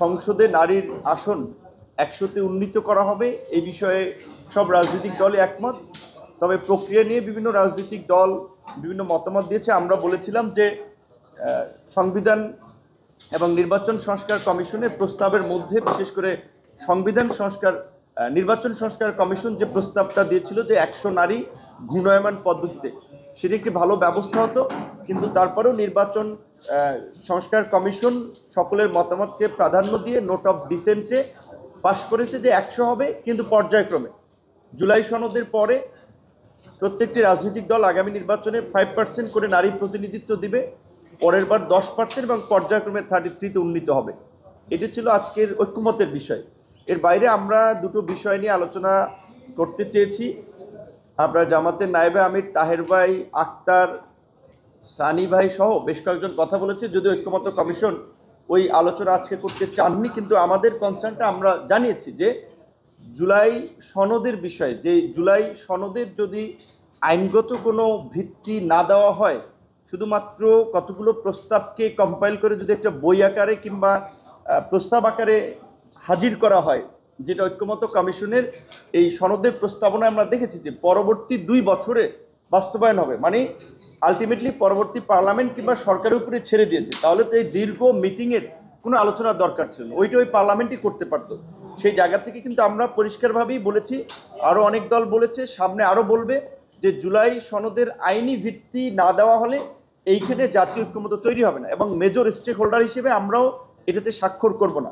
সংসদে নারীর আসন 100-তে উন্নীত করা হবে এই বিষয়ে সব রাজনৈতিক দলই একমত। তবে প্রক্রিয়া নিয়ে বিভিন্ন রাজনৈতিক দল বিভিন্ন মতামত দিয়েছে। আমরা বলেছিলাম যে সংবিধান এবং নির্বাচন সংস্কার কমিশনের প্রস্তাবের মধ্যে বিশেষ করে নির্বাচন সংস্কার কমিশন যে প্রস্তাবটা দিয়েছিল যে 100 নারী ঘূর্ণায়মান পদ্ধতিতে, সেটি একটি ভালো ব্যবস্থা হতো। কিন্তু তারপরেও নির্বাচন সংস্কার কমিশন সকলের মতামতকে প্রাধান্য দিয়ে নোট অফ ডিসেন্টে পাশ করেছে যে 100 হবে, কিন্তু পর্যায়ক্রমে। জুলাই সনদের পরে প্রত্যেকটি রাজনৈতিক দল আগামী নির্বাচনে 5% করে নারী প্রতিনিধিত্ব দিবে, পরের বার 10% এবং পর্যায়ক্রমে 33-তে উন্নীত হবে। এটি ছিল আজকের ঐক্যমতের বিষয়। এর বাইরে আমরা দুটো বিষয় নিয়ে আলোচনা করতে চেয়েছি। আমরা জামাতের নায়েবে আমির তাহের ভাই, আক্তার, সানি ভাই সহ বেশ কয়েকজন কথা বলেছে। যদি ঐক্যমত্য কমিশন ওই আলোচনা আজকে করতে চাননি, কিন্তু আমাদের কনসার্নটা আমরা জানিয়েছি যে জুলাই সনদের বিষয়ে, যে জুলাই সনদের যদি আইনগত কোনো ভিত্তি না দেওয়া হয়, শুধুমাত্র কতগুলো প্রস্তাবকে কম্পাইল করে যদি একটা বই আকারে কিংবা প্রস্তাব আকারে হাজির করা হয়, যেটা ঐক্যমত্য কমিশনের এই সনদের প্রস্তাবনায় আমরা দেখেছি যে পরবর্তী 2 বছরে বাস্তবায়ন হবে, মানে আলটিমেটলি পরবর্তী পার্লামেন্ট কিংবা সরকারের উপরে ছেড়ে দিয়েছে। তাহলে তো এই দীর্ঘ মিটিংয়ের কোনো আলোচনার দরকার ছিল না, ওই পার্লামেন্টই করতে পারতো। সেই জায়গা থেকে কিন্তু আমরা পরিষ্কারভাবেই বলেছি, আরও অনেক দল বলেছে, সামনে আরও বলবে যে জুলাই সনদের আইনি ভিত্তি না দেওয়া হলে এইখানে জাতীয় ঐক্যমত্য তৈরি হবে না, এবং মেজর স্টেক হোল্ডার হিসেবে আমরাও এটাতে স্বাক্ষর করব না।